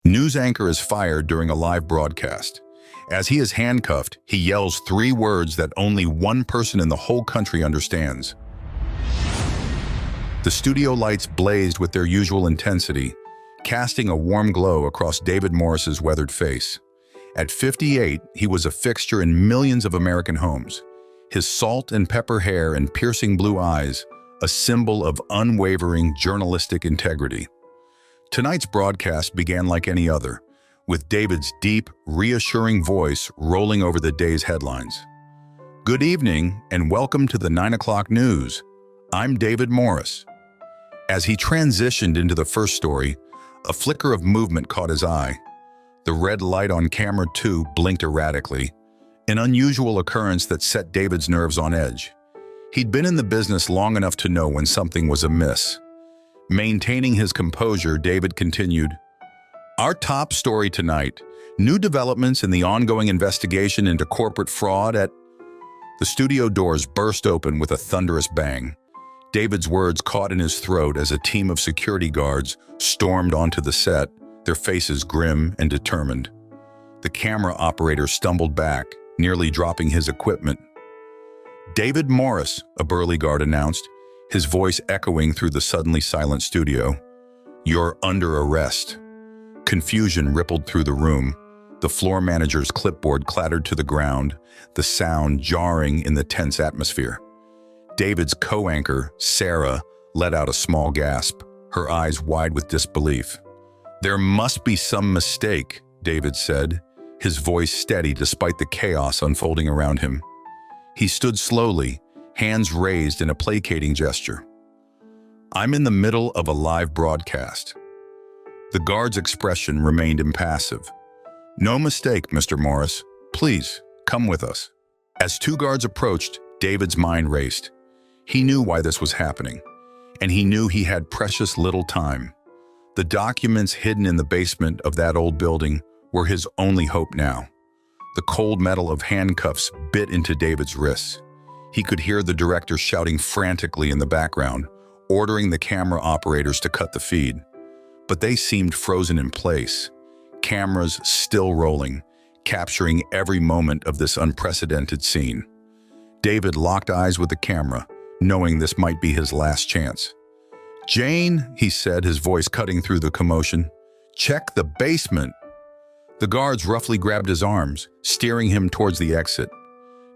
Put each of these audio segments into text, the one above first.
News anchor is fired during a live broadcast. As he is handcuffed, he yells 3 words that only one person in the whole country understands. The studio lights blazed with their usual intensity, casting a warm glow across David Morris's weathered face. At 58, he was a fixture in millions of American homes. His salt and pepper hair and piercing blue eyes, a symbol of unwavering journalistic integrity. Tonight's broadcast began like any other, with David's deep, reassuring voice rolling over the day's headlines. Good evening and welcome to the 9 o'clock news. I'm David Morris. As he transitioned into the first story, a flicker of movement caught his eye. The red light on camera 2 blinked erratically, an unusual occurrence that set David's nerves on edge. He'd been in the business long enough to know when something was amiss. Maintaining his composure, David continued, "Our top story tonight, new developments in the ongoing investigation into corporate fraud at..." The studio doors burst open with a thunderous bang. David's words caught in his throat as a team of security guards stormed onto the set, their faces grim and determined. The camera operator stumbled back, nearly dropping his equipment. "David Morris," a burly guard announced, his voice echoing through the suddenly silent studio. "You're under arrest." Confusion rippled through the room. The floor manager's clipboard clattered to the ground, the sound jarring in the tense atmosphere. David's co-anchor, Sarah, let out a small gasp, her eyes wide with disbelief. "There must be some mistake," David said, his voice steady despite the chaos unfolding around him. He stood slowly, hands raised in a placating gesture. "I'm in the middle of a live broadcast." The guard's expression remained impassive. "No mistake, Mr. Morris. Please, come with us." As 2 guards approached, David's mind raced. He knew why this was happening, and he knew he had precious little time. The documents hidden in the basement of that old building were his only hope now. The cold metal of handcuffs bit into David's wrists. He could hear the director shouting frantically in the background, ordering the camera operators to cut the feed. But they seemed frozen in place, cameras still rolling, capturing every moment of this unprecedented scene. David locked eyes with the camera, knowing this might be his last chance. "Jane," he said, his voice cutting through the commotion, "check the basement." The guards roughly grabbed his arms, steering him towards the exit.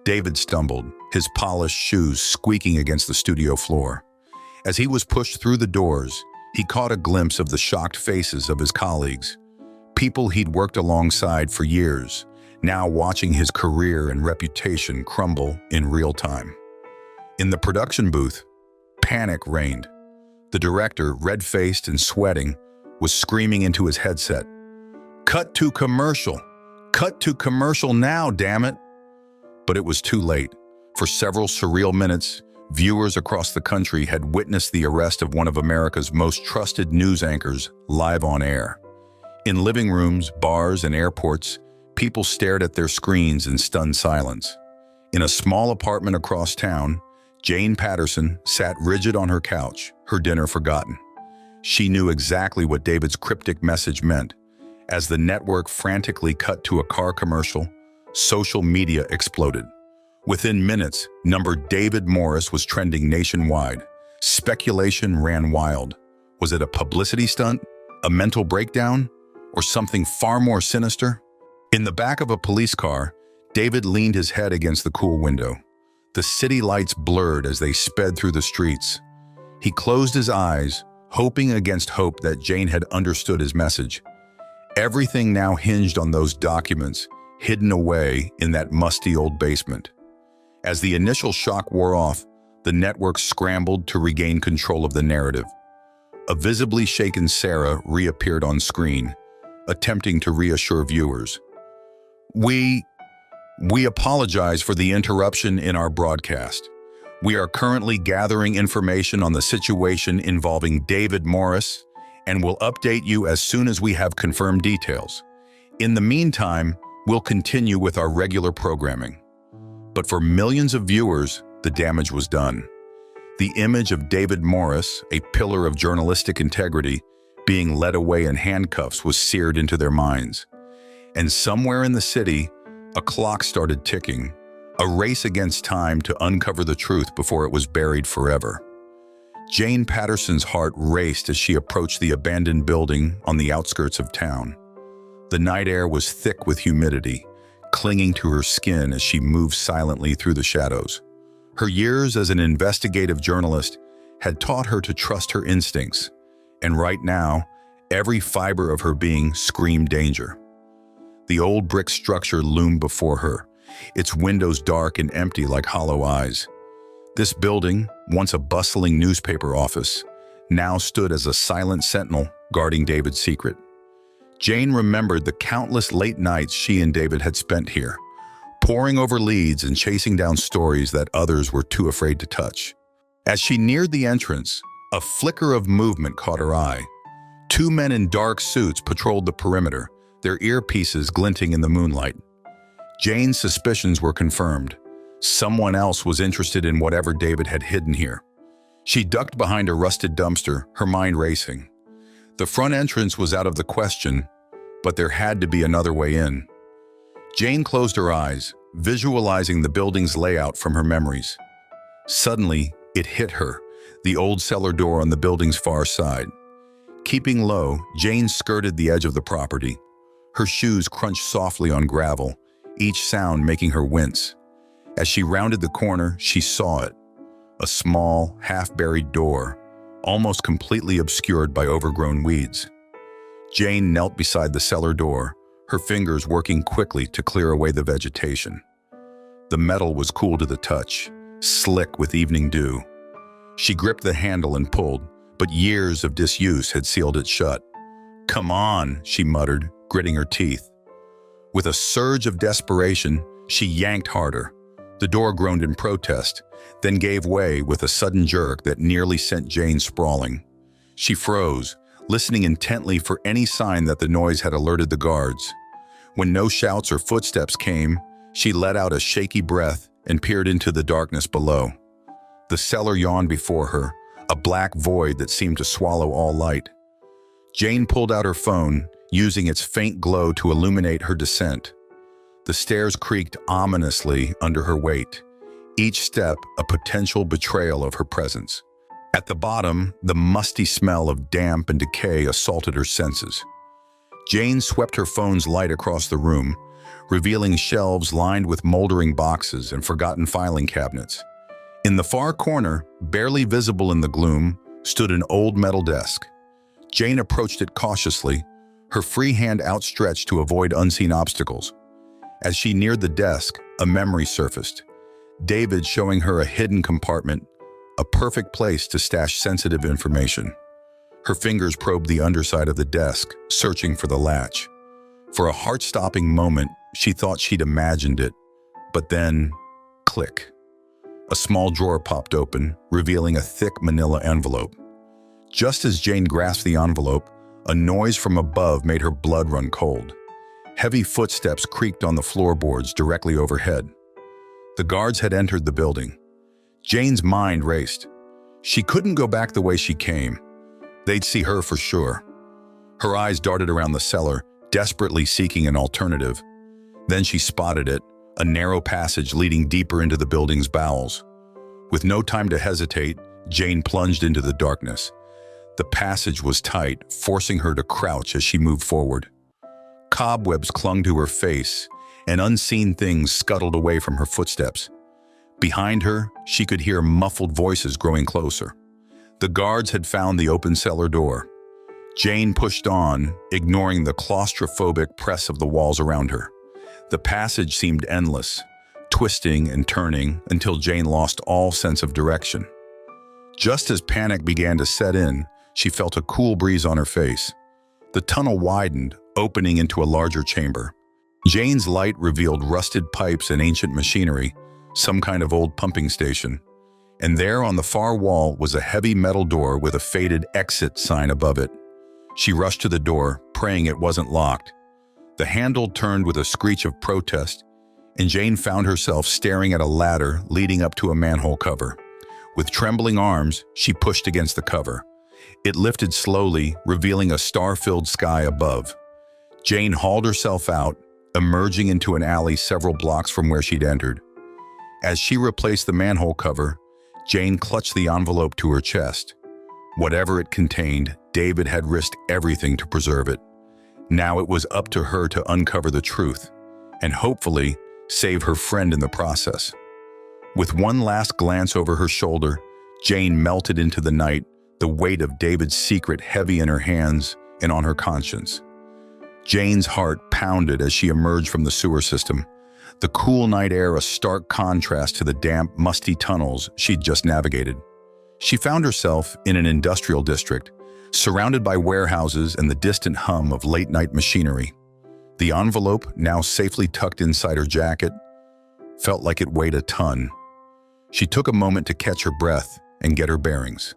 David stumbled, his polished shoes squeaking against the studio floor. As he was pushed through the doors, he caught a glimpse of the shocked faces of his colleagues, people he'd worked alongside for years, now watching his career and reputation crumble in real time. In the production booth, panic reigned. The director, red-faced and sweating, was screaming into his headset, "Cut to commercial! Cut to commercial now, damn it!" But it was too late. For several surreal minutes, viewers across the country had witnessed the arrest of one of America's most trusted news anchors live on air. In living rooms, bars, and airports, people stared at their screens in stunned silence. In a small apartment across town, Jane Patterson sat rigid on her couch, her dinner forgotten. She knew exactly what David's cryptic message meant. As the network frantically cut to a car commercial, social media exploded. Within minutes, number David Morris was trending nationwide. Speculation ran wild. Was it a publicity stunt, a mental breakdown, or something far more sinister? In the back of a police car, David leaned his head against the cool window. The city lights blurred as they sped through the streets. He closed his eyes, hoping against hope that Jane had understood his message. Everything now hinged on those documents, hidden away in that musty old basement. As the initial shock wore off, the network scrambled to regain control of the narrative. A visibly shaken Sarah reappeared on screen, attempting to reassure viewers. We apologize for the interruption in our broadcast. We are currently gathering information on the situation involving David Morris and will update you as soon as we have confirmed details. In the meantime, we'll continue with our regular programming." But for millions of viewers, the damage was done. The image of David Morris, a pillar of journalistic integrity, Being led away in handcuffs was seared into their minds. And somewhere in the city, a clock started ticking, a race against time to uncover the truth before it was buried forever. Jane Patterson's heart raced as she approached the abandoned building on the outskirts of town. The night air was thick with humidity, clinging to her skin as she moved silently through the shadows. Her years as an investigative journalist had taught her to trust her instincts, and right now, every fiber of her being screamed danger. The old brick structure loomed before her, its windows dark and empty like hollow eyes. This building, once a bustling newspaper office, now stood as a silent sentinel guarding David's secret. Jane remembered the countless late nights she and David had spent here, poring over leads and chasing down stories that others were too afraid to touch. As she neared the entrance, a flicker of movement caught her eye. Two men in dark suits patrolled the perimeter, their earpieces glinting in the moonlight. Jane's suspicions were confirmed. Someone else was interested in whatever David had hidden here. She ducked behind a rusted dumpster, her mind racing. The front entrance was out of the question, but there had to be another way in. Jane closed her eyes, visualizing the building's layout from her memories. Suddenly, it hit her, the old cellar door on the building's far side. Keeping low, Jane skirted the edge of the property. Her shoes crunched softly on gravel, each sound making her wince. As she rounded the corner, she saw it. A small, half-buried door, almost completely obscured by overgrown weeds. Jane knelt beside the cellar door, her fingers working quickly to clear away the vegetation. The metal was cool to the touch, slick with evening dew. She gripped the handle and pulled, but years of disuse had sealed it shut. "Come on," she muttered, gritting her teeth. With a surge of desperation, she yanked harder. The door groaned in protest, then gave way with a sudden jerk that nearly sent Jane sprawling. She froze, listening intently for any sign that the noise had alerted the guards. When no shouts or footsteps came, she let out a shaky breath and peered into the darkness below. The cellar yawned before her, a black void that seemed to swallow all light. Jane pulled out her phone, using its faint glow to illuminate her descent. The stairs creaked ominously under her weight, each step a potential betrayal of her presence. At the bottom, the musty smell of damp and decay assaulted her senses. Jane swept her phone's light across the room, revealing shelves lined with moldering boxes and forgotten filing cabinets. In the far corner, barely visible in the gloom, stood an old metal desk. Jane approached it cautiously, her free hand outstretched to avoid unseen obstacles. As she neared the desk, a memory surfaced. David showing her a hidden compartment, a perfect place to stash sensitive information. Her fingers probed the underside of the desk, searching for the latch. For a heart-stopping moment, she thought she'd imagined it, but then, click. A small drawer popped open, revealing a thick manila envelope. Just as Jane grasped the envelope, a noise from above made her blood run cold. Heavy footsteps creaked on the floorboards directly overhead. The guards had entered the building. Jane's mind raced. She couldn't go back the way she came. They'd see her for sure. Her eyes darted around the cellar, desperately seeking an alternative. Then she spotted it, a narrow passage leading deeper into the building's bowels. With no time to hesitate, Jane plunged into the darkness. The passage was tight, forcing her to crouch as she moved forward. Cobwebs clung to her face, and unseen things scuttled away from her footsteps. Behind her, she could hear muffled voices growing closer. The guards had found the open cellar door. Jane pushed on, ignoring the claustrophobic press of the walls around her. The passage seemed endless, twisting and turning until Jane lost all sense of direction. Just as panic began to set in, she felt a cool breeze on her face. The tunnel widened, opening into a larger chamber. Jane's light revealed rusted pipes and ancient machinery, some kind of old pumping station. And there on the far wall was a heavy metal door with a faded exit sign above it. She rushed to the door, praying it wasn't locked. The handle turned with a screech of protest, and Jane found herself staring at a ladder leading up to a manhole cover. With trembling arms, she pushed against the cover. It lifted slowly, revealing a star-filled sky above. Jane hauled herself out, emerging into an alley several blocks from where she'd entered. As she replaced the manhole cover, Jane clutched the envelope to her chest. Whatever it contained, David had risked everything to preserve it. Now it was up to her to uncover the truth, and hopefully save her friend in the process. With one last glance over her shoulder, Jane melted into the night, the weight of David's secret heavy in her hands and on her conscience. Jane's heart pounded as she emerged from the sewer system, the cool night air a stark contrast to the damp, musty tunnels she'd just navigated. She found herself in an industrial district, surrounded by warehouses and the distant hum of late-night machinery. The envelope, now safely tucked inside her jacket, felt like it weighed a ton. She took a moment to catch her breath and get her bearings.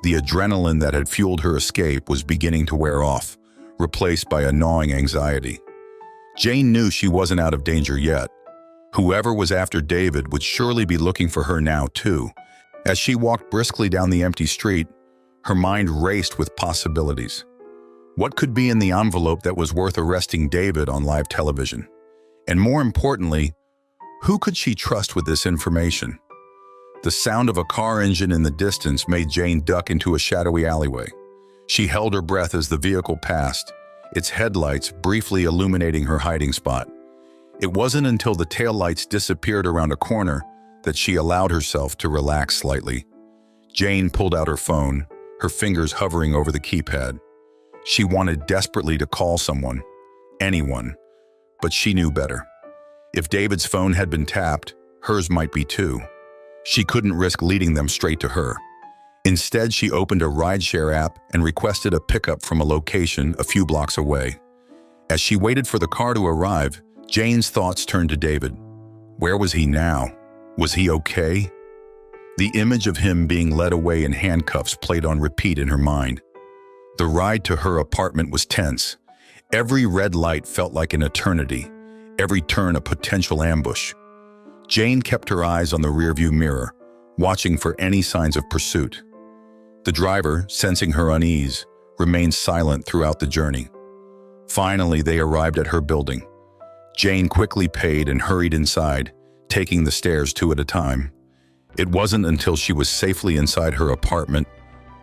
The adrenaline that had fueled her escape was beginning to wear off, replaced by a gnawing anxiety. Jane knew she wasn't out of danger yet. Whoever was after David would surely be looking for her now, too. As she walked briskly down the empty street, her mind raced with possibilities. What could be in the envelope that was worth arresting David on live television? And more importantly, who could she trust with this information? The sound of a car engine in the distance made Jane duck into a shadowy alleyway. She held her breath as the vehicle passed, its headlights briefly illuminating her hiding spot. It wasn't until the taillights disappeared around a corner that she allowed herself to relax slightly. Jane pulled out her phone, her fingers hovering over the keypad. She wanted desperately to call someone, anyone, but she knew better. If David's phone had been tapped, hers might be too. She couldn't risk leading them straight to her. Instead, she opened a rideshare app and requested a pickup from a location a few blocks away. As she waited for the car to arrive, Jane's thoughts turned to David. Where was he now? Was he okay? The image of him being led away in handcuffs played on repeat in her mind. The ride to her apartment was tense. Every red light felt like an eternity, every turn a potential ambush. Jane kept her eyes on the rearview mirror, watching for any signs of pursuit. The driver, sensing her unease, remained silent throughout the journey. Finally, they arrived at her building. Jane quickly paid and hurried inside, taking the stairs two at a time. It wasn't until she was safely inside her apartment,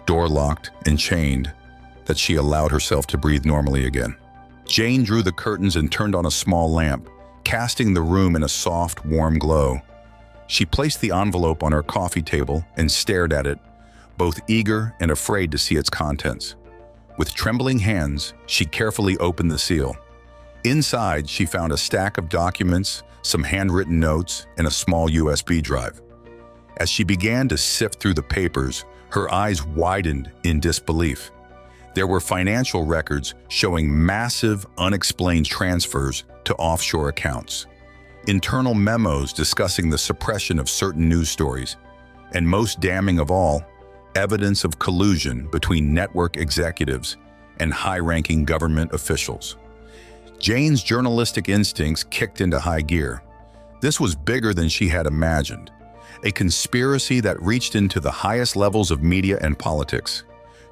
door locked and chained, that she allowed herself to breathe normally again. Jane drew the curtains and turned on a small lamp, casting the room in a soft, warm glow. She placed the envelope on her coffee table and stared at it, both eager and afraid to see its contents. With trembling hands, she carefully opened the seal. Inside, she found a stack of documents, some handwritten notes, and a small USB drive. As she began to sift through the papers, her eyes widened in disbelief. There were financial records showing massive, unexplained transfers to offshore accounts, internal memos discussing the suppression of certain news stories, and most damning of all, evidence of collusion between network executives and high-ranking government officials. Jane's journalistic instincts kicked into high gear. This was bigger than she had imagined, a conspiracy that reached into the highest levels of media and politics.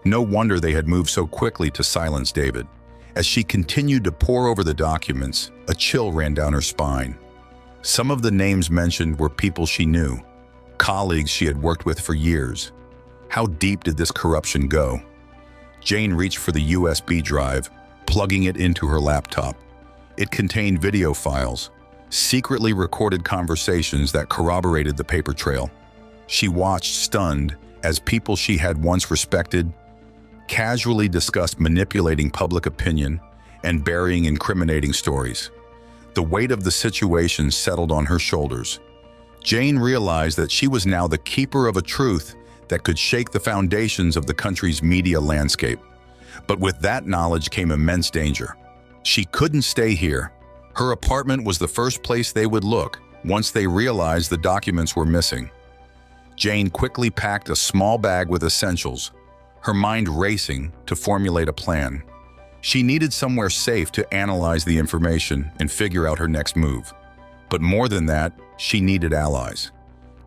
No wonder they had moved so quickly to silence David. As she continued to pore over the documents, a chill ran down her spine. Some of the names mentioned were people she knew, colleagues she had worked with for years. How deep did this corruption go? Jane reached for the USB drive, plugging it into her laptop. It contained video files, secretly recorded conversations that corroborated the paper trail. She watched, stunned, as people she had once respected casually discussed manipulating public opinion and burying incriminating stories. The weight of the situation settled on her shoulders. Jane realized that she was now the keeper of a truth that could shake the foundations of the country's media landscape. But with that knowledge came immense danger. She couldn't stay here. Her apartment was the first place they would look once they realized the documents were missing. Jane quickly packed a small bag with essentials, her mind racing to formulate a plan. She needed somewhere safe to analyze the information and figure out her next move. But more than that, she needed allies,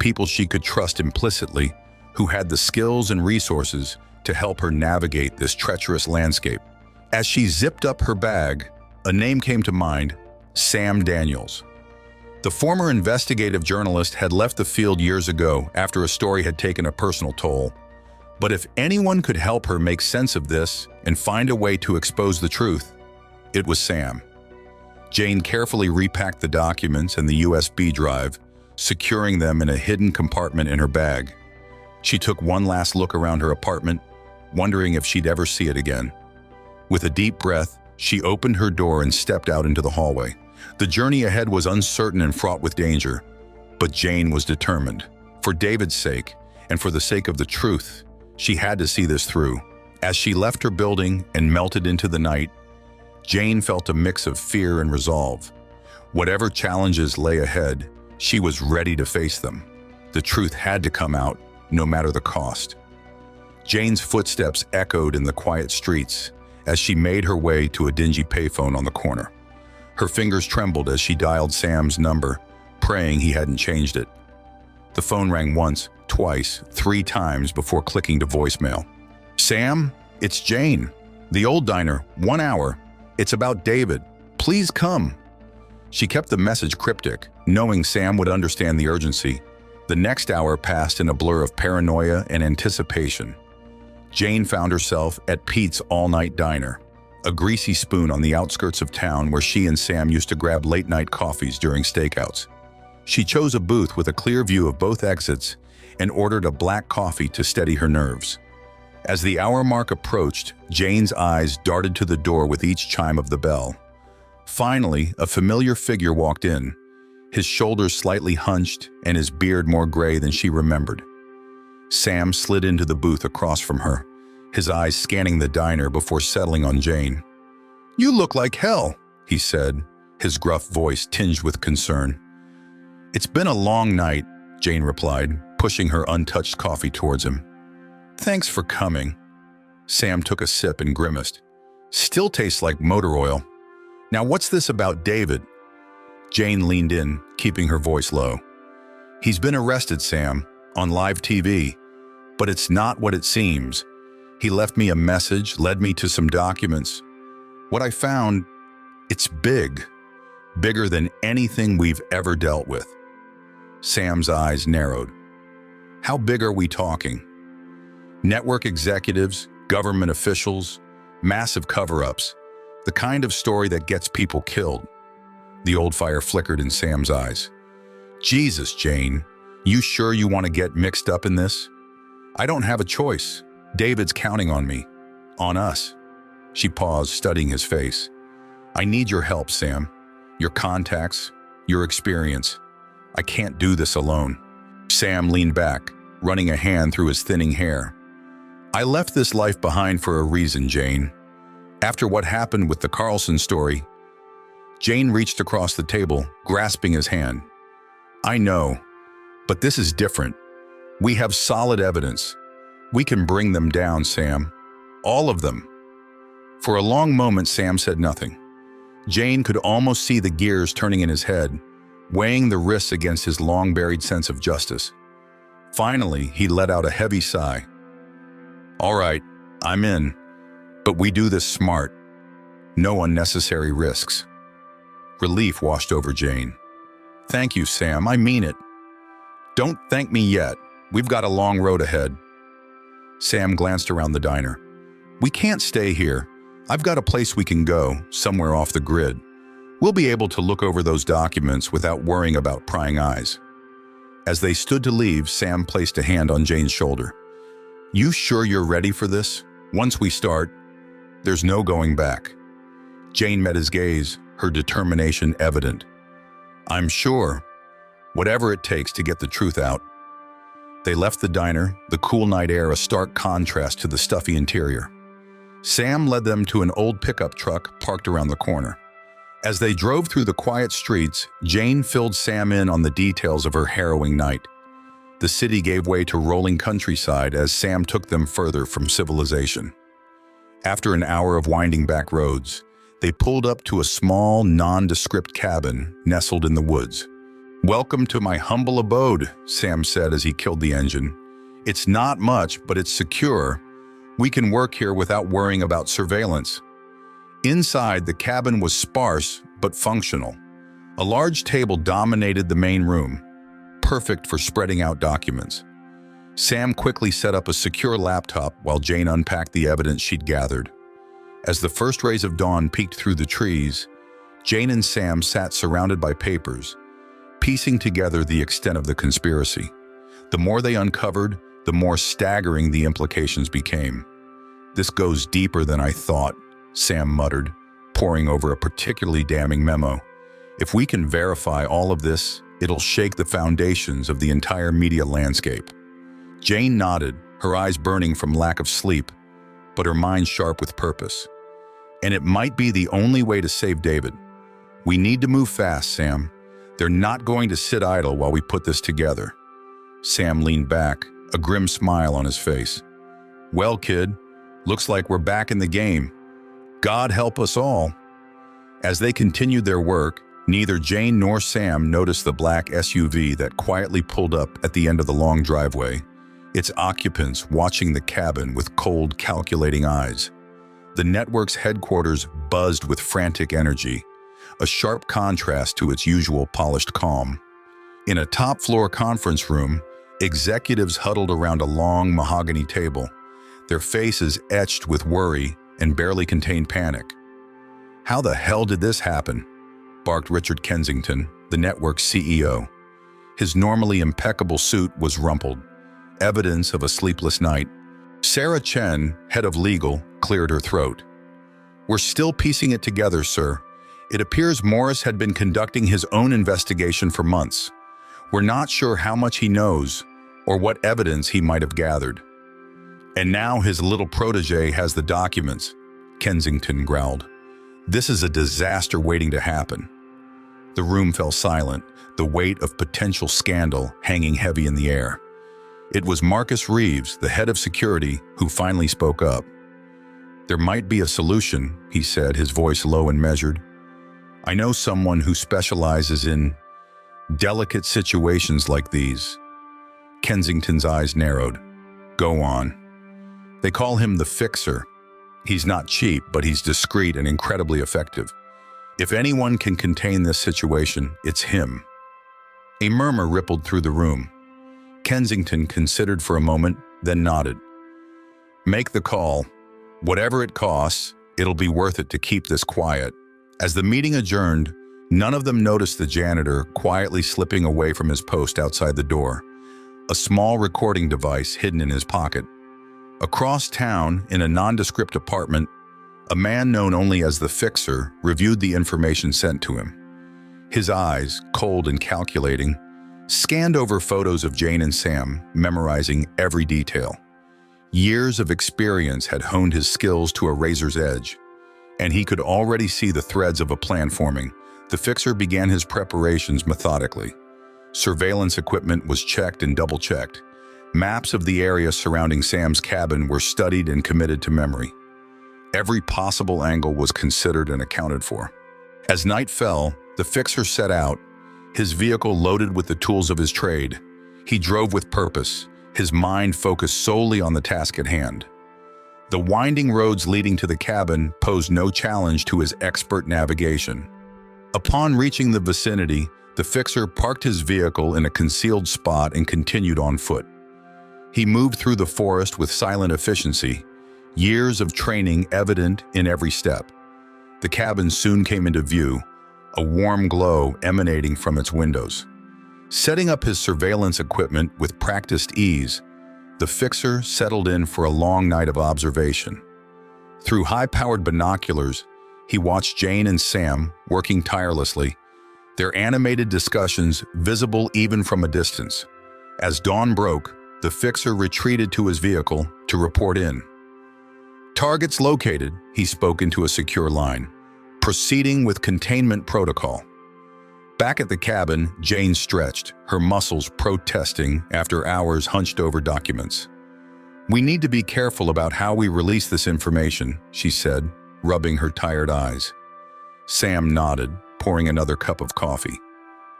people she could trust implicitly, who had the skills and resources to help her navigate this treacherous landscape. As she zipped up her bag, a name came to mind: Sam Daniels. The former investigative journalist had left the field years ago after a story had taken a personal toll. But if anyone could help her make sense of this and find a way to expose the truth, it was Sam. Jane carefully repacked the documents and the USB drive, securing them in a hidden compartment in her bag. She took one last look around her apartment, wondering if she'd ever see it again. With a deep breath, she opened her door and stepped out into the hallway. The journey ahead was uncertain and fraught with danger, but Jane was determined. For David's sake, and for the sake of the truth, she had to see this through. As she left her building and melted into the night, Jane felt a mix of fear and resolve. Whatever challenges lay ahead, she was ready to face them. The truth had to come out, no matter the cost. Jane's footsteps echoed in the quiet streets as she made her way to a dingy payphone on the corner. Her fingers trembled as she dialed Sam's number, praying he hadn't changed it. The phone rang once, twice, 3 times before clicking to voicemail. "Sam, it's Jane. The old diner, 1 hour. It's about David. Please come." She kept the message cryptic, knowing Sam would understand the urgency. The next hour passed in a blur of paranoia and anticipation. Jane found herself at Pete's all-night diner, a greasy spoon on the outskirts of town where she and Sam used to grab late-night coffees during stakeouts. She chose a booth with a clear view of both exits and ordered a black coffee to steady her nerves. As the hour mark approached, Jane's eyes darted to the door with each chime of the bell. Finally, a familiar figure walked in, his shoulders slightly hunched and his beard more gray than she remembered. Sam slid into the booth across from her, his eyes scanning the diner before settling on Jane. "You look like hell," he said, his gruff voice tinged with concern. "It's been a long night," Jane replied, pushing her untouched coffee towards him. "Thanks for coming." Sam took a sip and grimaced. "Still tastes like motor oil. Now what's this about David?" Jane leaned in, keeping her voice low. "He's been arrested, Sam, on live TV, but it's not what it seems. He left me a message, led me to some documents. What I found, it's big. Bigger than anything we've ever dealt with." Sam's eyes narrowed. "How big are we talking? Network executives, government officials, massive cover-ups, the kind of story that gets people killed." The old fire flickered in Sam's eyes. "Jesus, Jane, you sure you want to get mixed up in this? I don't have a choice. David's counting on me. On us." She paused, studying his face. "I need your help, Sam. Your contacts, your experience. I can't do this alone." Sam leaned back, running a hand through his thinning hair. "I left this life behind for a reason, Jane. After what happened with the Carlson story." Jane reached across the table, grasping his hand. "I know, but this is different. We have solid evidence. We can bring them down, Sam. All of them." For a long moment, Sam said nothing. Jane could almost see the gears turning in his head, weighing the risks against his long-buried sense of justice. Finally, he let out a heavy sigh. "All right, I'm in, but we do this smart. No unnecessary risks." Relief washed over Jane. "Thank you, Sam, I mean it." "Don't thank me yet. We've got a long road ahead." Sam glanced around the diner. "We can't stay here. I've got a place we can go, somewhere off the grid. We'll be able to look over those documents without worrying about prying eyes." As they stood to leave, Sam placed a hand on Jane's shoulder. "You sure you're ready for this? Once we start, there's no going back." Jane met his gaze, her determination evident. "I'm sure. Whatever it takes to get the truth out." They left the diner, the cool night air a stark contrast to the stuffy interior. Sam led them to an old pickup truck parked around the corner. As they drove through the quiet streets, Jane filled Sam in on the details of her harrowing night. The city gave way to rolling countryside as Sam took them further from civilization. After an hour of winding back roads, they pulled up to a small, nondescript cabin nestled in the woods. "Welcome to my humble abode," Sam said as he killed the engine. "It's not much, but it's secure. We can work here without worrying about surveillance." Inside, the cabin was sparse but functional. A large table dominated the main room, perfect for spreading out documents. Sam quickly set up a secure laptop while Jane unpacked the evidence she'd gathered. As the first rays of dawn peeked through the trees, Jane and Sam sat surrounded by papers, piecing together the extent of the conspiracy. The more they uncovered, the more staggering the implications became. "This goes deeper than I thought," Sam muttered, poring over a particularly damning memo. "If we can verify all of this, it'll shake the foundations of the entire media landscape." Jane nodded, her eyes burning from lack of sleep, but her mind sharp with purpose. "And it might be the only way to save David. We need to move fast, Sam. They're not going to sit idle while we put this together." Sam leaned back, a grim smile on his face. "Well, kid, looks like we're back in the game. God help us all." As they continued their work, neither Jane nor Sam noticed the black SUV that quietly pulled up at the end of the long driveway, its occupants watching the cabin with cold, calculating eyes. The network's headquarters buzzed with frantic energy, a sharp contrast to its usual polished calm. In a top-floor conference room, executives huddled around a long mahogany table, their faces etched with worry and barely contained panic. "How the hell did this happen?" barked Richard Kensington, the network's CEO. His normally impeccable suit was rumpled, evidence of a sleepless night. Sarah Chen, head of legal, cleared her throat. "We're still piecing it together, sir. It appears Morris had been conducting his own investigation for months. We're not sure how much he knows or what evidence he might have gathered." "And now his little protege has the documents," Kensington growled. "This is a disaster waiting to happen." The room fell silent, the weight of potential scandal hanging heavy in the air. It was Marcus Reeves, the head of security, who finally spoke up. "There might be a solution," he said, his voice low and measured. "I know someone who specializes in delicate situations like these." Kensington's eyes narrowed. "Go on." "They call him the Fixer. He's not cheap, but he's discreet and incredibly effective. If anyone can contain this situation, it's him." A murmur rippled through the room. Kensington considered for a moment, then nodded. "Make the call. Whatever it costs, it'll be worth it to keep this quiet." As the meeting adjourned, none of them noticed the janitor quietly slipping away from his post outside the door, a small recording device hidden in his pocket. Across town, in a nondescript apartment, a man known only as the Fixer reviewed the information sent to him. His eyes, cold and calculating, scanned over photos of Jane and Sam, memorizing every detail. Years of experience had honed his skills to a razor's edge, and he could already see the threads of a plan forming. The Fixer began his preparations methodically. Surveillance equipment was checked and double-checked. Maps of the area surrounding Sam's cabin were studied and committed to memory. Every possible angle was considered and accounted for. As night fell, the Fixer set out, his vehicle loaded with the tools of his trade. He drove with purpose, his mind focused solely on the task at hand. The winding roads leading to the cabin posed no challenge to his expert navigation. Upon reaching the vicinity, the Fixer parked his vehicle in a concealed spot and continued on foot. He moved through the forest with silent efficiency, years of training evident in every step. The cabin soon came into view, a warm glow emanating from its windows. Setting up his surveillance equipment with practiced ease, the Fixer settled in for a long night of observation. Through high-powered binoculars, he watched Jane and Sam working tirelessly, their animated discussions visible even from a distance. As dawn broke, the Fixer retreated to his vehicle to report in. "Targets located," he spoke into a secure line, proceeding with containment protocol. Back at the cabin, Jane stretched, her muscles protesting after hours hunched over documents. "We need to be careful about how we release this information," she said, rubbing her tired eyes. Sam nodded, pouring another cup of coffee.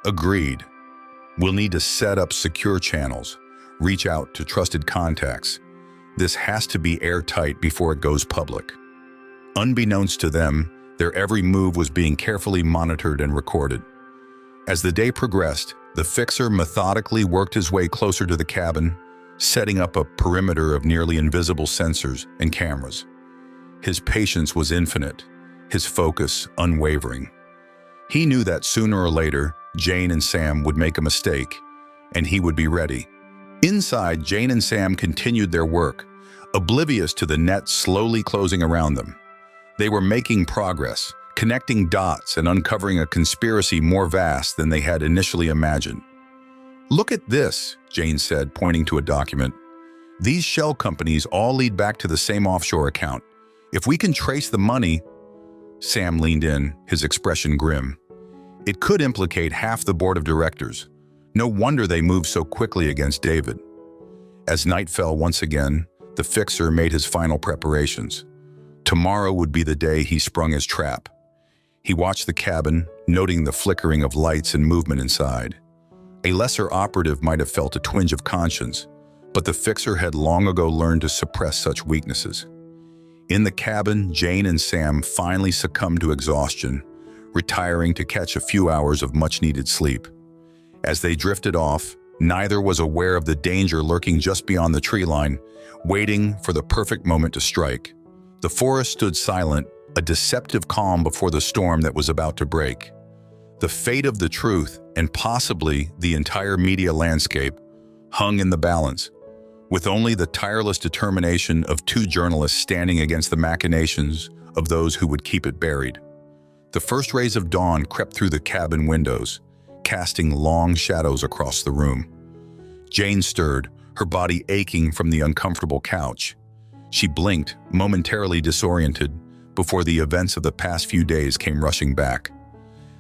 "Agreed. We'll need to set up secure channels, reach out to trusted contacts, This has to be airtight before it goes public. Unbeknownst to them, their every move was being carefully monitored and recorded. As the day progressed, the fixer methodically worked his way closer to the cabin, setting up a perimeter of nearly invisible sensors and cameras. His patience was infinite, his focus unwavering. He knew that sooner or later, Jane and Sam would make a mistake, and he would be ready. Inside, Jane and Sam continued their work, oblivious to the net slowly closing around them. They were making progress, connecting dots and uncovering a conspiracy more vast than they had initially imagined. "Look at this," Jane said, pointing to a document. "These shell companies all lead back to the same offshore account. If we can trace the money—" Sam leaned in, his expression grim. "It could implicate half the board of directors. No wonder they moved so quickly against David." As night fell once again, the fixer made his final preparations. Tomorrow would be the day he sprung his trap. He watched the cabin, noting the flickering of lights and movement inside. A lesser operative might have felt a twinge of conscience, but the fixer had long ago learned to suppress such weaknesses. In the cabin, Jane and Sam finally succumbed to exhaustion, retiring to catch a few hours of much-needed sleep. As they drifted off, neither was aware of the danger lurking just beyond the tree line, waiting for the perfect moment to strike. The forest stood silent, a deceptive calm before the storm that was about to break. The fate of the truth, and possibly the entire media landscape, hung in the balance, with only the tireless determination of two journalists standing against the machinations of those who would keep it buried. The first rays of dawn crept through the cabin windows, casting long shadows across the room. Jane stirred, her body aching from the uncomfortable couch. She blinked, momentarily disoriented, before the events of the past few days came rushing back.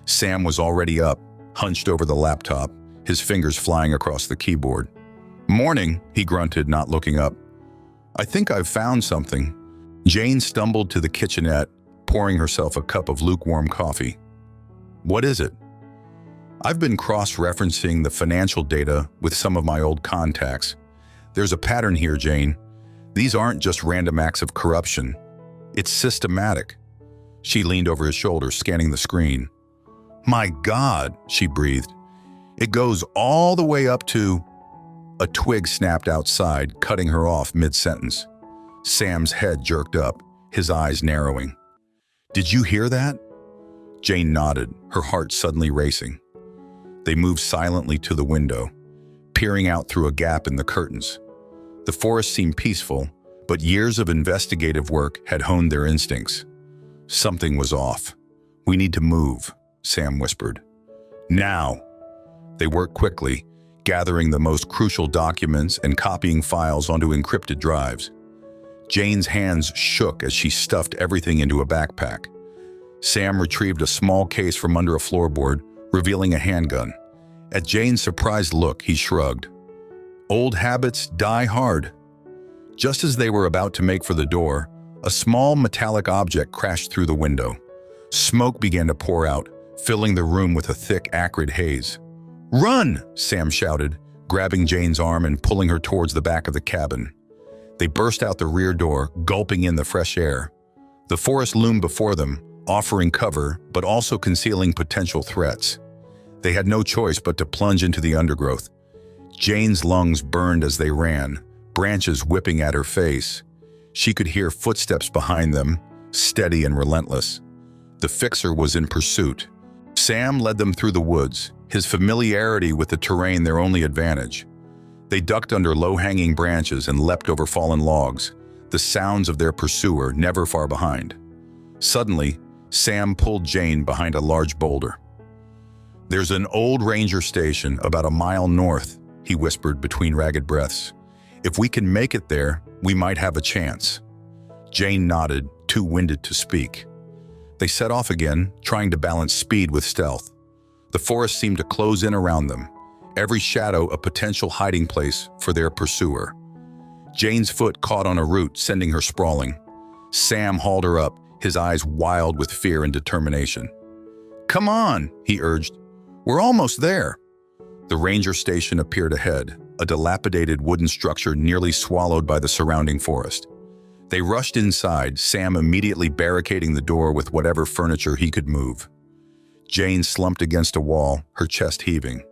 Sam was already up, hunched over the laptop, his fingers flying across the keyboard. "Morning," he grunted, not looking up. "I think I've found something." Jane stumbled to the kitchenette, pouring herself a cup of lukewarm coffee. "What is it?" "I've been cross-referencing the financial data with some of my old contacts. There's a pattern here, Jane. These aren't just random acts of corruption. It's systematic." She leaned over his shoulder, scanning the screen. "My God," she breathed. "It goes all the way up to—" A twig snapped outside, cutting her off mid-sentence. Sam's head jerked up, his eyes narrowing. "Did you hear that?" Jane nodded, her heart suddenly racing. They moved silently to the window, peering out through a gap in the curtains. The forest seemed peaceful, but years of investigative work had honed their instincts. Something was off. "We need to move," Sam whispered. "Now!" They worked quickly, gathering the most crucial documents and copying files onto encrypted drives. Jane's hands shook as she stuffed everything into a backpack. Sam retrieved a small case from under a floorboard, revealing a handgun. At Jane's surprised look, he shrugged. "Old habits die hard." Just as they were about to make for the door, a small metallic object crashed through the window. Smoke began to pour out, filling the room with a thick, acrid haze. "Run!" Sam shouted, grabbing Jane's arm and pulling her towards the back of the cabin. They burst out the rear door, gulping in the fresh air. The forest loomed before them, offering cover, but also concealing potential threats. They had no choice but to plunge into the undergrowth. Jane's lungs burned as they ran, branches whipping at her face. She could hear footsteps behind them, steady and relentless. The fixer was in pursuit. Sam led them through the woods, his familiarity with the terrain their only advantage. They ducked under low-hanging branches and leapt over fallen logs, the sounds of their pursuer never far behind. Suddenly, Sam pulled Jane behind a large boulder. "There's an old ranger station about a mile north," he whispered between ragged breaths. "If we can make it there, we might have a chance." Jane nodded, too winded to speak. They set off again, trying to balance speed with stealth. The forest seemed to close in around them, every shadow a potential hiding place for their pursuer. Jane's foot caught on a root, sending her sprawling. Sam hauled her up, his eyes wild with fear and determination. "Come on," he urged. "We're almost there." The ranger station appeared ahead, a dilapidated wooden structure nearly swallowed by the surrounding forest. They rushed inside, Sam immediately barricading the door with whatever furniture he could move. Jane slumped against a wall, her chest heaving.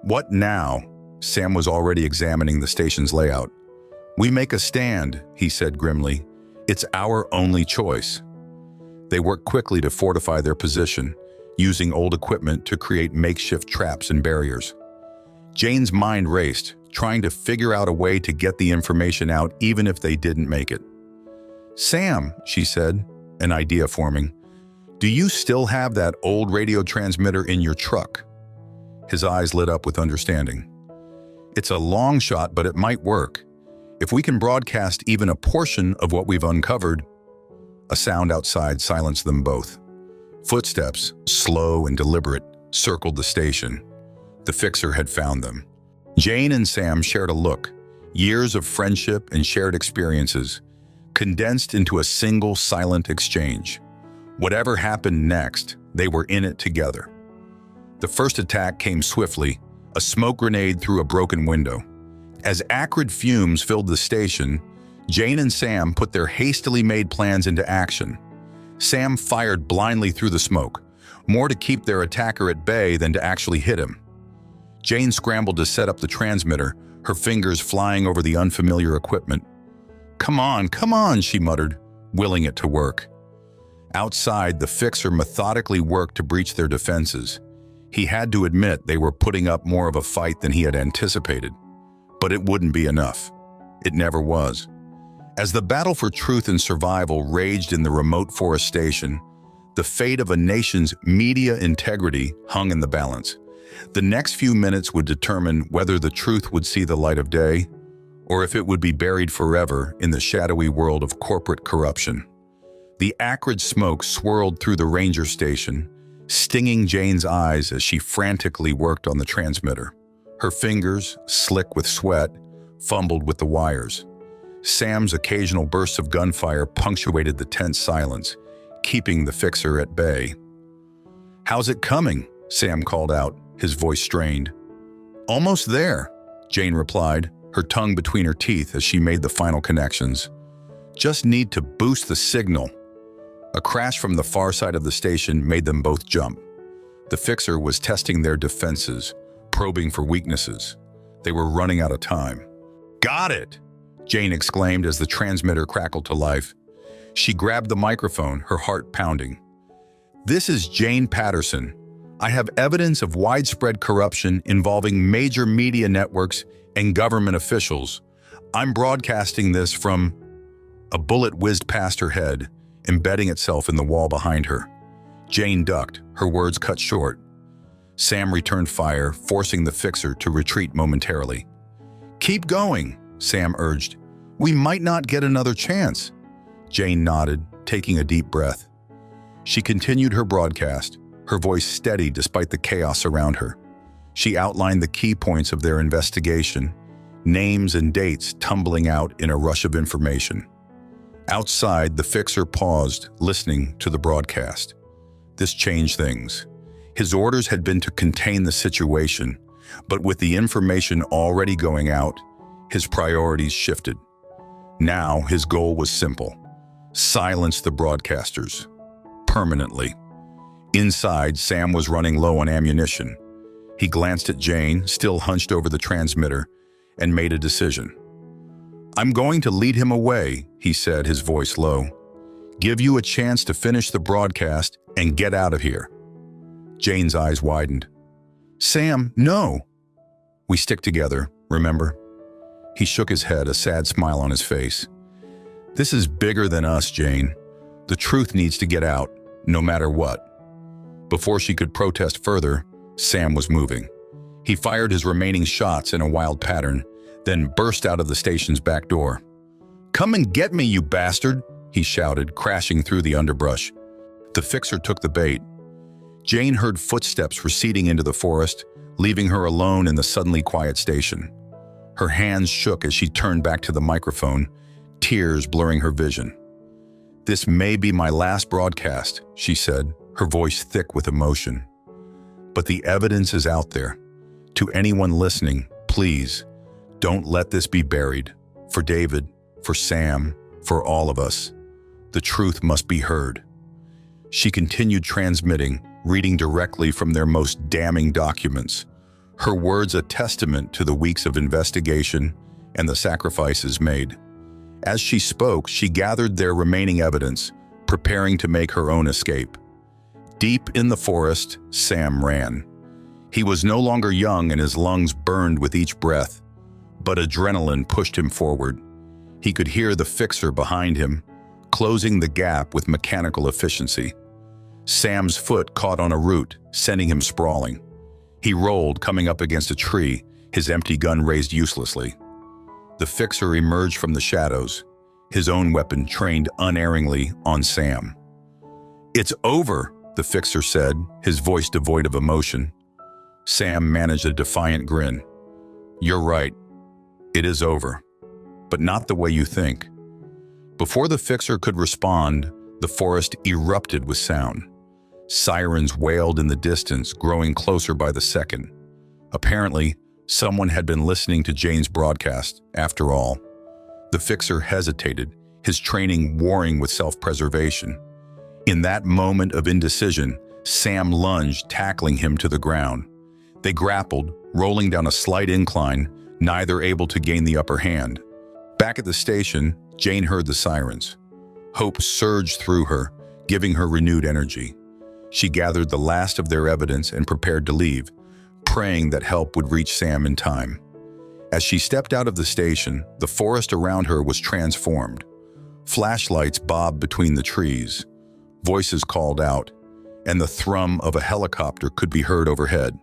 "What now?" Sam was already examining the station's layout. "We make a stand," he said grimly. "It's our only choice." They worked quickly to fortify their position, using old equipment to create makeshift traps and barriers. Jane's mind raced, trying to figure out a way to get the information out even if they didn't make it. "Sam," she said, an idea forming, "do you still have that old radio transmitter in your truck?" His eyes lit up with understanding. "It's a long shot, but it might work. If we can broadcast even a portion of what we've uncovered." A sound outside silenced them both. Footsteps, slow and deliberate, circled the station. The fixer had found them. Jane and Sam shared a look, years of friendship and shared experiences, condensed into a single silent exchange. Whatever happened next, they were in it together. The first attack came swiftly, a smoke grenade through a broken window. As acrid fumes filled the station, Jane and Sam put their hastily made plans into action. Sam fired blindly through the smoke, more to keep their attacker at bay than to actually hit him. Jane scrambled to set up the transmitter, her fingers flying over the unfamiliar equipment. Come on," she muttered, willing it to work. Outside, the fixer methodically worked to breach their defenses. He had to admit they were putting up more of a fight than he had anticipated. But it wouldn't be enough. It never was. As the battle for truth and survival raged in the remote forest station, the fate of a nation's media integrity hung in the balance. The next few minutes would determine whether the truth would see the light of day, or if it would be buried forever in the shadowy world of corporate corruption. The acrid smoke swirled through the ranger station, stinging Jane's eyes as she frantically worked on the transmitter. Her fingers, slick with sweat, fumbled with the wires. Sam's occasional bursts of gunfire punctuated the tense silence, keeping the fixer at bay. "How's it coming?" Sam called out, his voice strained. "Almost there," Jane replied, her tongue between her teeth as she made the final connections. "Just need to boost the signal." A crash from the far side of the station made them both jump. The fixer was testing their defenses, probing for weaknesses. They were running out of time. "Got it!" Jane exclaimed as the transmitter crackled to life. She grabbed the microphone, her heart pounding. "This is Jane Patterson. I have evidence of widespread corruption involving major media networks and government officials. I'm broadcasting this from..." A bullet whizzed past her head, embedding itself in the wall behind her. Jane ducked, her words cut short. Sam returned fire, forcing the fixer to retreat momentarily. "Keep going," Sam urged. "We might not get another chance." Jane nodded, taking a deep breath. She continued her broadcast, her voice steady despite the chaos around her. She outlined the key points of their investigation, names and dates tumbling out in a rush of information. Outside, the fixer paused, listening to the broadcast. This changed things. His orders had been to contain the situation, but with the information already going out, his priorities shifted. Now, his goal was simple: silence the broadcasters. Permanently. Inside, Sam was running low on ammunition. He glanced at Jane, still hunched over the transmitter, and made a decision. "I'm going to lead him away," he said, his voice low. "Give you a chance to finish the broadcast and get out of here." Jane's eyes widened. "Sam, no." "We stick together, remember?" He shook his head, a sad smile on his face. "This is bigger than us, Jane. The truth needs to get out, no matter what." Before she could protest further, Sam was moving. He fired his remaining shots in a wild pattern, then burst out of the station's back door. "Come and get me, you bastard!" he shouted, crashing through the underbrush. The fixer took the bait. Jane heard footsteps receding into the forest, leaving her alone in the suddenly quiet station. Her hands shook as she turned back to the microphone, tears blurring her vision. "This may be my last broadcast," she said, her voice thick with emotion. "But the evidence is out there. To anyone listening, please, Don't let this be buried. For David, for Sam, for all of us. The truth must be heard. She continued transmitting, reading directly from their most damning documents, her words a testament to the weeks of investigation and the sacrifices made. As she spoke, she gathered their remaining evidence, preparing to make her own escape. Deep in the forest, Sam ran. He was no longer young and his lungs burned with each breath, but adrenaline pushed him forward. He could hear the fixer behind him, closing the gap with mechanical efficiency. Sam's foot caught on a root, sending him sprawling. He rolled, coming up against a tree, his empty gun raised uselessly. The fixer emerged from the shadows, his own weapon trained unerringly on Sam. "It's over," the fixer said, his voice devoid of emotion. Sam managed a defiant grin. "You're right. It is over. But not the way you think." Before the fixer could respond, the forest erupted with sound. Sirens wailed in the distance, growing closer by the second. Apparently, someone had been listening to Jane's broadcast, after all. The fixer hesitated, his training warring with self-preservation. In that moment of indecision, Sam lunged, tackling him to the ground. They grappled, rolling down a slight incline, neither able to gain the upper hand. Back at the station, Jane heard the sirens. Hope surged through her, giving her renewed energy. She gathered the last of their evidence and prepared to leave, praying that help would reach Sam in time. As she stepped out of the station, the forest around her was transformed. Flashlights bobbed between the trees. Voices called out, and the thrum of a helicopter could be heard overhead.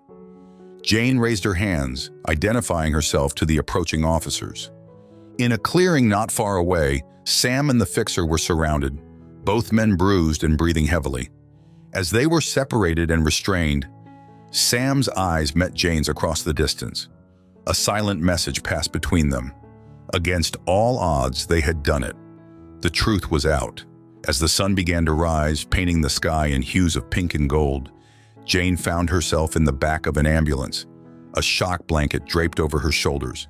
Jane raised her hands, identifying herself to the approaching officers. In a clearing not far away, Sam and the fixer were surrounded, both men bruised and breathing heavily. As they were separated and restrained, Sam's eyes met Jane's across the distance. A silent message passed between them. Against all odds, they had done it. The truth was out. As the sun began to rise, painting the sky in hues of pink and gold, Jane found herself in the back of an ambulance, a shock blanket draped over her shoulders.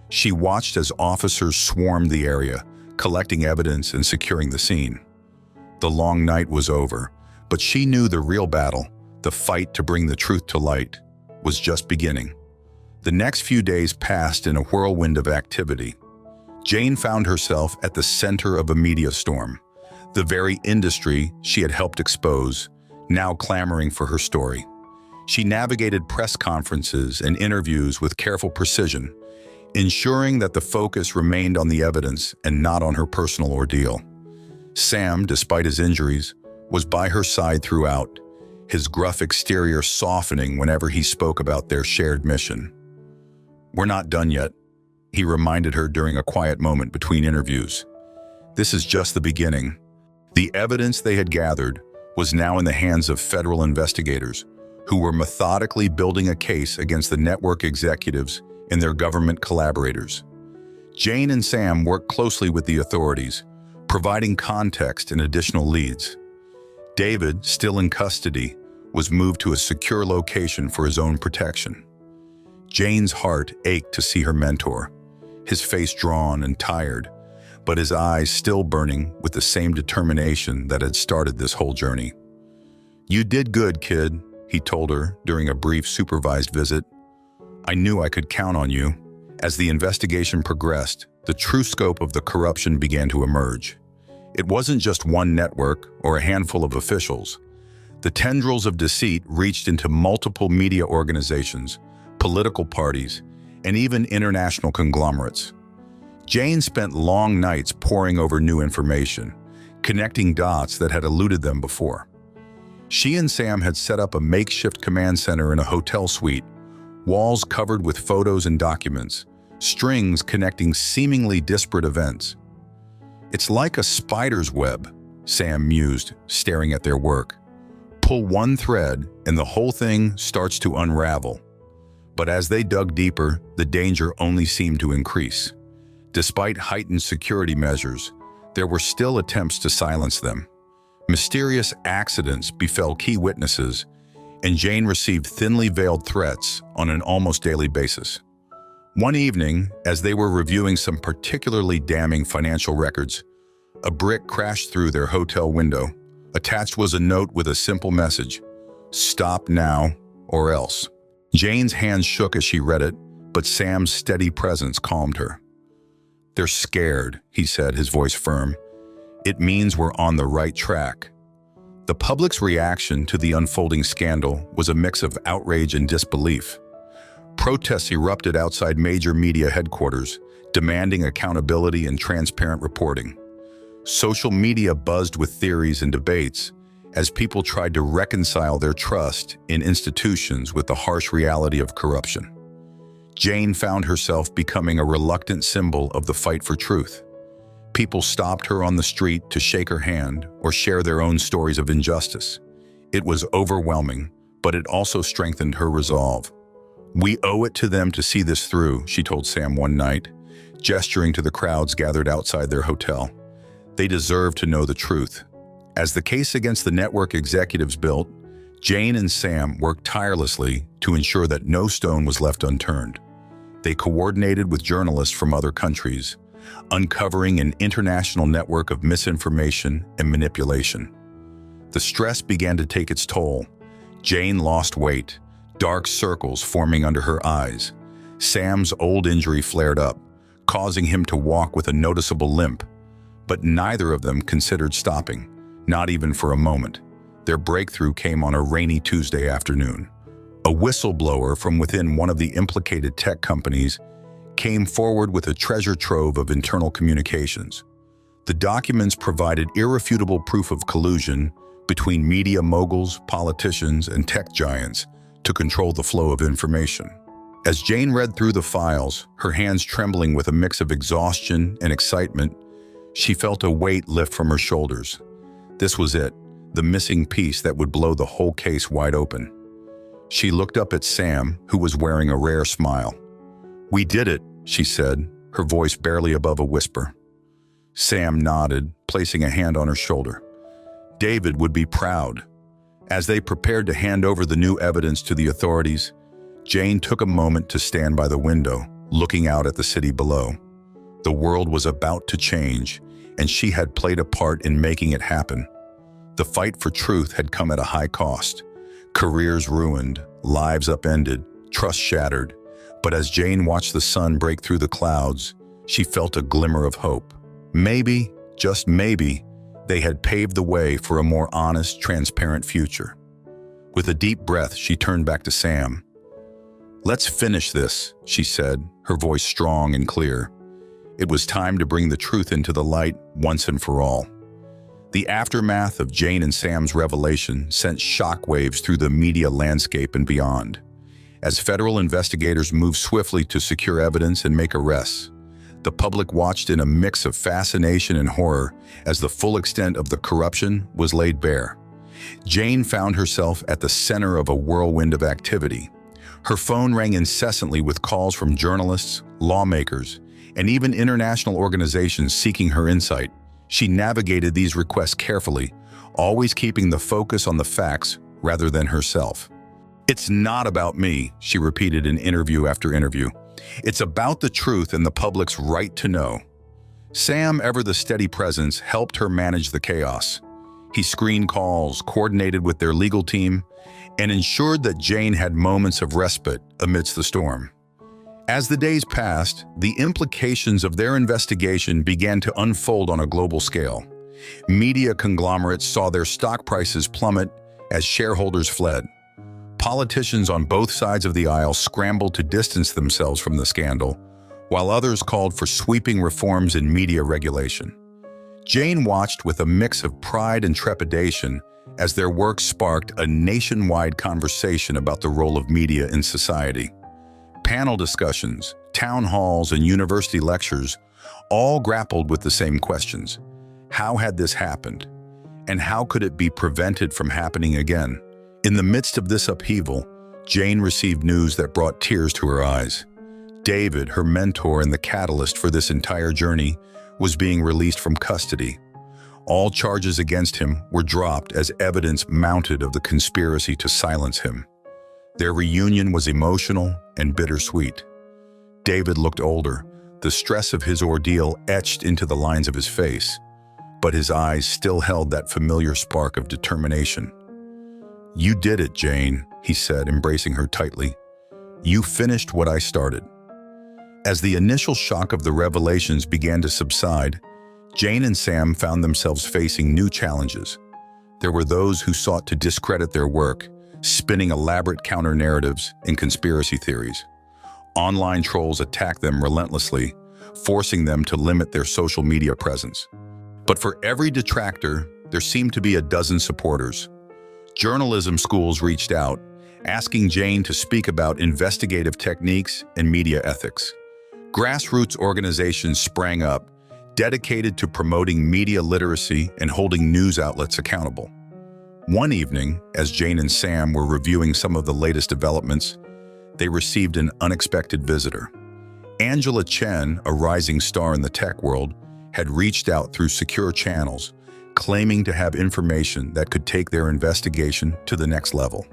She watched as officers swarmed the area, collecting evidence and securing the scene. The long night was over, but she knew the real battle, the fight to bring the truth to light, was just beginning. The next few days passed in a whirlwind of activity. Jane found herself at the center of a media storm, the very industry she had helped expose, now clamoring for her story. She navigated press conferences and interviews with careful precision, ensuring that the focus remained on the evidence and not on her personal ordeal. Sam, despite his injuries, was by her side throughout, his gruff exterior softening whenever he spoke about their shared mission. "We're not done yet," he reminded her during a quiet moment between interviews. "This is just the beginning." The evidence they had gathered was now in the hands of federal investigators, who were methodically building a case against the network executives and their government collaborators. Jane and Sam worked closely with the authorities, providing context and additional leads. David, still in custody, was moved to a secure location for his own protection. Jane's heart ached to see her mentor, his face drawn and tired, but his eyes still burning with the same determination that had started this whole journey. "You did good, kid," he told her during a brief supervised visit. "I knew I could count on you." As the investigation progressed, the true scope of the corruption began to emerge. It wasn't just one network or a handful of officials. The tendrils of deceit reached into multiple media organizations, political parties, and even international conglomerates. Jane spent long nights poring over new information, connecting dots that had eluded them before. She and Sam had set up a makeshift command center in a hotel suite, walls covered with photos and documents, strings connecting seemingly disparate events. "It's like a spider's web," Sam mused, staring at their work. "Pull one thread and the whole thing starts to unravel." But as they dug deeper, the danger only seemed to increase. Despite heightened security measures, there were still attempts to silence them. Mysterious accidents befell key witnesses, and Jane received thinly veiled threats on an almost daily basis. One evening, as they were reviewing some particularly damning financial records, a brick crashed through their hotel window. Attached was a note with a simple message: "Stop now, or else." Jane's hands shook as she read it, but Sam's steady presence calmed her. "They're scared," he said, his voice firm. "It means we're on the right track." The public's reaction to the unfolding scandal was a mix of outrage and disbelief. Protests erupted outside major media headquarters, demanding accountability and transparent reporting. Social media buzzed with theories and debates as people tried to reconcile their trust in institutions with the harsh reality of corruption. Jane found herself becoming a reluctant symbol of the fight for truth. People stopped her on the street to shake her hand or share their own stories of injustice. It was overwhelming, but it also strengthened her resolve. "We owe it to them to see this through," she told Sam one night, gesturing to the crowds gathered outside their hotel. "They deserve to know the truth." As the case against the network executives built, Jane and Sam worked tirelessly to ensure that no stone was left unturned. They coordinated with journalists from other countries, uncovering an international network of misinformation and manipulation. The stress began to take its toll. Jane lost weight, dark circles forming under her eyes. Sam's old injury flared up, causing him to walk with a noticeable limp. But neither of them considered stopping, not even for a moment. Their breakthrough came on a rainy Tuesday afternoon. A whistleblower from within one of the implicated tech companies came forward with a treasure trove of internal communications. The documents provided irrefutable proof of collusion between media moguls, politicians, and tech giants to control the flow of information. As Jane read through the files, her hands trembling with a mix of exhaustion and excitement, she felt a weight lift from her shoulders. This was it, the missing piece that would blow the whole case wide open. She looked up at Sam, who was wearing a rare smile. "We did it," she said, her voice barely above a whisper. Sam nodded, placing a hand on her shoulder. David would be proud. As they prepared to hand over the new evidence to the authorities, Jane took a moment to stand by the window, looking out at the city below. The world was about to change, and she had played a part in making it happen. The fight for truth had come at a high cost. Careers ruined, lives upended, trust shattered. But as Jane watched the sun break through the clouds, she felt a glimmer of hope. Maybe, just maybe, they had paved the way for a more honest, transparent future. With a deep breath, she turned back to Sam. "Let's finish this," she said, her voice strong and clear. It was time to bring the truth into the light once and for all. The aftermath of Jane and Sam's revelation sent shockwaves through the media landscape and beyond. As federal investigators moved swiftly to secure evidence and make arrests, the public watched in a mix of fascination and horror as the full extent of the corruption was laid bare. Jane found herself at the center of a whirlwind of activity. Her phone rang incessantly with calls from journalists, lawmakers, and even international organizations seeking her insight. She navigated these requests carefully, always keeping the focus on the facts rather than herself. "It's not about me," she repeated in interview after interview. "It's about the truth and the public's right to know." Sam, ever the steady presence, helped her manage the chaos. He screened calls, coordinated with their legal team, and ensured that Jane had moments of respite amidst the storm. As the days passed, the implications of their investigation began to unfold on a global scale. Media conglomerates saw their stock prices plummet as shareholders fled. Politicians on both sides of the aisle scrambled to distance themselves from the scandal, while others called for sweeping reforms in media regulation. Jane watched with a mix of pride and trepidation as their work sparked a nationwide conversation about the role of media in society. Panel discussions, town halls, and university lectures all grappled with the same questions. How had this happened? And how could it be prevented from happening again? In the midst of this upheaval, Jane received news that brought tears to her eyes. David, her mentor and the catalyst for this entire journey, was being released from custody. All charges against him were dropped as evidence mounted of the conspiracy to silence him. Their reunion was emotional and bittersweet. David looked older, the stress of his ordeal etched into the lines of his face, but his eyes still held that familiar spark of determination. "You did it, Jane," he said, embracing her tightly. "You finished what I started." As the initial shock of the revelations began to subside, Jane and Sam found themselves facing new challenges. There were those who sought to discredit their work, spinning elaborate counter-narratives and conspiracy theories. Online trolls attacked them relentlessly, forcing them to limit their social media presence. But for every detractor, there seemed to be a dozen supporters. Journalism schools reached out, asking Jane to speak about investigative techniques and media ethics. Grassroots organizations sprang up, dedicated to promoting media literacy and holding news outlets accountable. One evening, as Jane and Sam were reviewing some of the latest developments, they received an unexpected visitor. Angela Chen, a rising star in the tech world, had reached out through secure channels, claiming to have information that could take their investigation to the next level.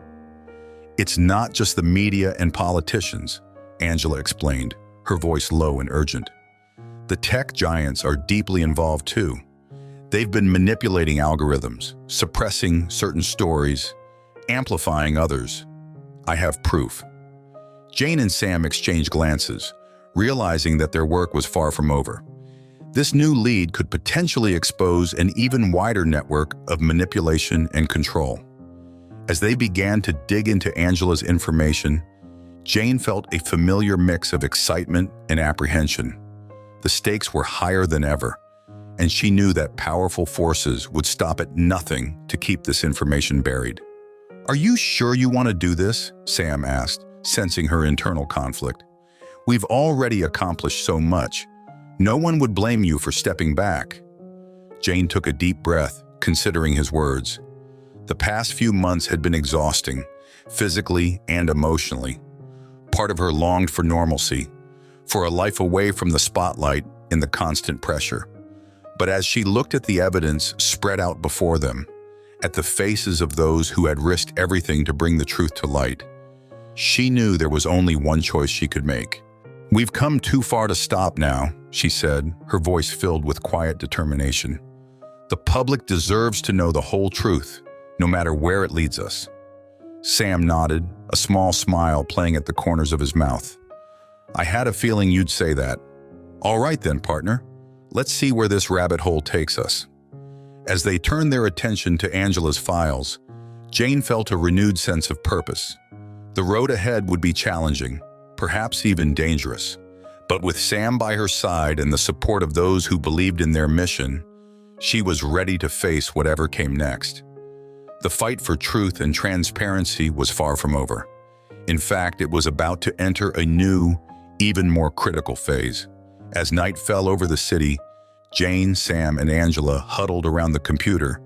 "It's not just the media and politicians," Angela explained, her voice low and urgent. "The tech giants are deeply involved too. They've been manipulating algorithms, suppressing certain stories, amplifying others. I have proof." Jane and Sam exchanged glances, realizing that their work was far from over. This new lead could potentially expose an even wider network of manipulation and control. As they began to dig into Angela's information, Jane felt a familiar mix of excitement and apprehension. The stakes were higher than ever, and she knew that powerful forces would stop at nothing to keep this information buried. "Are you sure you want to do this?" Sam asked, sensing her internal conflict. "We've already accomplished so much. No one would blame you for stepping back." Jane took a deep breath, considering his words. The past few months had been exhausting, physically and emotionally. Part of her longed for normalcy, for a life away from the spotlight and the constant pressure. But as she looked at the evidence spread out before them, at the faces of those who had risked everything to bring the truth to light, she knew there was only one choice she could make. "We've come too far to stop now," she said, her voice filled with quiet determination. "The public deserves to know the whole truth, no matter where it leads us." Sam nodded, a small smile playing at the corners of his mouth. "I had a feeling you'd say that. All right then, partner. Let's see where this rabbit hole takes us." As they turned their attention to Angela's files, Jane felt a renewed sense of purpose. The road ahead would be challenging, perhaps even dangerous. But with Sam by her side and the support of those who believed in their mission, she was ready to face whatever came next. The fight for truth and transparency was far from over. In fact, it was about to enter a new, even more critical phase. As night fell over the city, Jane, Sam, and Angela huddled around the computer,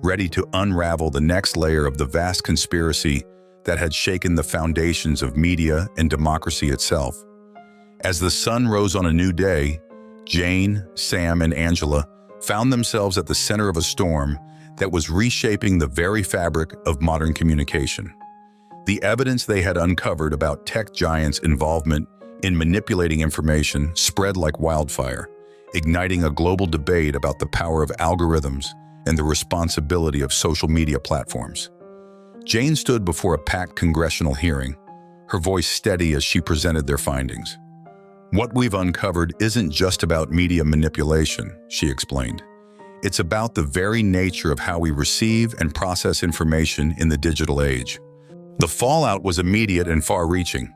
ready to unravel the next layer of the vast conspiracy that had shaken the foundations of media and democracy itself. As the sun rose on a new day, Jane, Sam, and Angela found themselves at the center of a storm that was reshaping the very fabric of modern communication. The evidence they had uncovered about tech giants' involvement in manipulating information spread like wildfire, igniting a global debate about the power of algorithms and the responsibility of social media platforms. Jane stood before a packed congressional hearing, her voice steady as she presented their findings. "What we've uncovered isn't just about media manipulation," she explained. "It's about the very nature of how we receive and process information in the digital age." The fallout was immediate and far-reaching.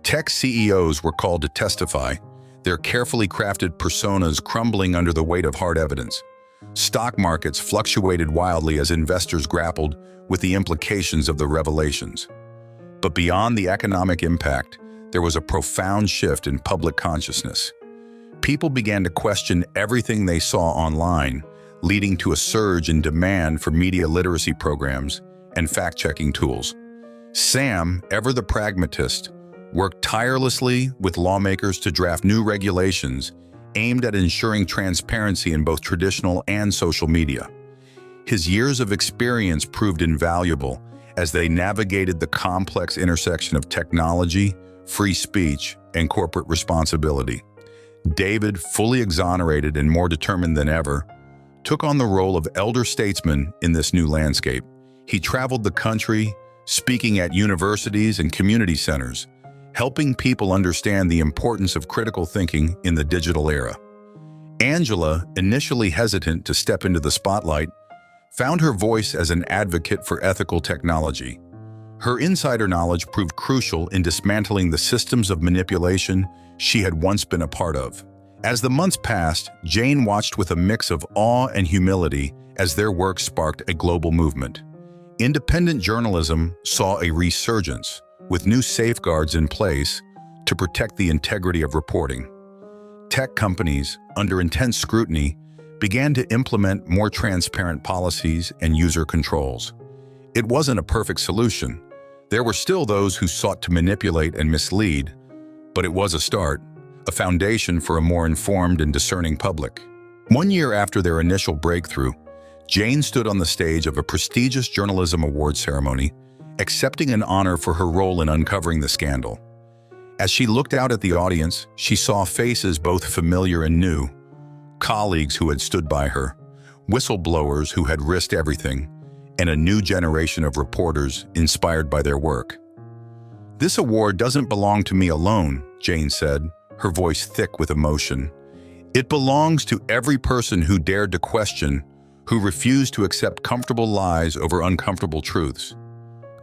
Tech CEOs were called to testify, their carefully crafted personas crumbling under the weight of hard evidence. Stock markets fluctuated wildly as investors grappled with the implications of the revelations. But beyond the economic impact, there was a profound shift in public consciousness. People began to question everything they saw online, leading to a surge in demand for media literacy programs and fact-checking tools. Sam, ever the pragmatist, worked tirelessly with lawmakers to draft new regulations aimed at ensuring transparency in both traditional and social media. His years of experience proved invaluable as they navigated the complex intersection of technology, free speech, and corporate responsibility. David, fully exonerated and more determined than ever, took on the role of elder statesman in this new landscape. He traveled the country, speaking at universities and community centers, helping people understand the importance of critical thinking in the digital era. Angela, initially hesitant to step into the spotlight, found her voice as an advocate for ethical technology. Her insider knowledge proved crucial in dismantling the systems of manipulation she had once been a part of. As the months passed, Jane watched with a mix of awe and humility as their work sparked a global movement. Independent journalism saw a resurgence, with new safeguards in place to protect the integrity of reporting. Tech companies, under intense scrutiny, began to implement more transparent policies and user controls. It wasn't a perfect solution. There were still those who sought to manipulate and mislead, but it was a start, a foundation for a more informed and discerning public. 1 year after their initial breakthrough, Jane stood on the stage of a prestigious journalism award ceremony, accepting an honor for her role in uncovering the scandal. As she looked out at the audience, she saw faces both familiar and new, colleagues who had stood by her, whistleblowers who had risked everything, and a new generation of reporters inspired by their work. "This award doesn't belong to me alone," Jane said, her voice thick with emotion. "It belongs to every person who dared to question, who refused to accept comfortable lies over uncomfortable truths.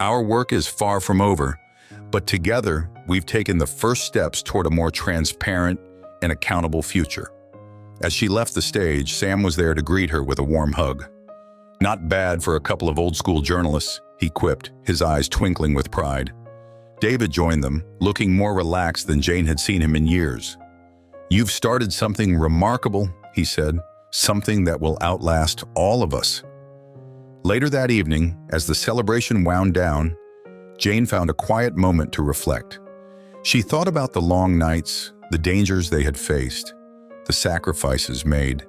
Our work is far from over, but together we've taken the first steps toward a more transparent and accountable future." As she left the stage, Sam was there to greet her with a warm hug. "Not bad for a couple of old-school journalists," he quipped, his eyes twinkling with pride. David joined them, looking more relaxed than Jane had seen him in years. "You've started something remarkable," he said, "something that will outlast all of us." Later that evening, as the celebration wound down, Jane found a quiet moment to reflect. She thought about the long nights, the dangers they had faced, the sacrifices made.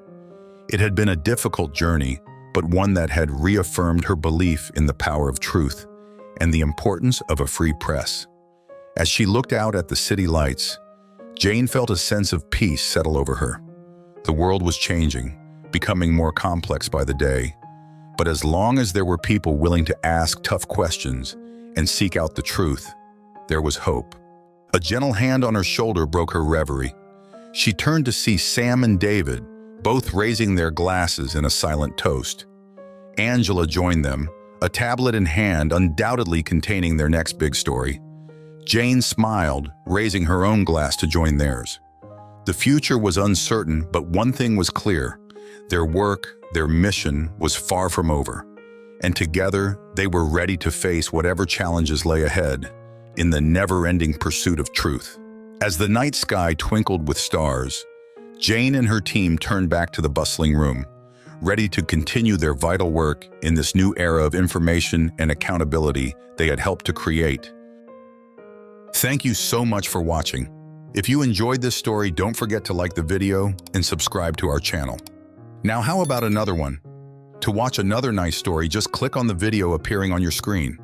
It had been a difficult journey, but one that had reaffirmed her belief in the power of truth and the importance of a free press. As she looked out at the city lights, Jane felt a sense of peace settle over her. The world was changing, becoming more complex by the day, but as long as there were people willing to ask tough questions and seek out the truth, there was hope. A gentle hand on her shoulder broke her reverie. She turned to see Sam and David, both raising their glasses in a silent toast. Angela joined them, a tablet in hand, undoubtedly containing their next big story. Jane smiled, raising her own glass to join theirs. The future was uncertain, but one thing was clear. Their work, their mission, was far from over. And together, they were ready to face whatever challenges lay ahead in the never-ending pursuit of truth. As the night sky twinkled with stars, Jane and her team turned back to the bustling room, ready to continue their vital work in this new era of information and accountability they had helped to create. Thank you so much for watching. If you enjoyed this story, don't forget to like the video and subscribe to our channel. Now, how about another one? To watch another nice story, just click on the video appearing on your screen.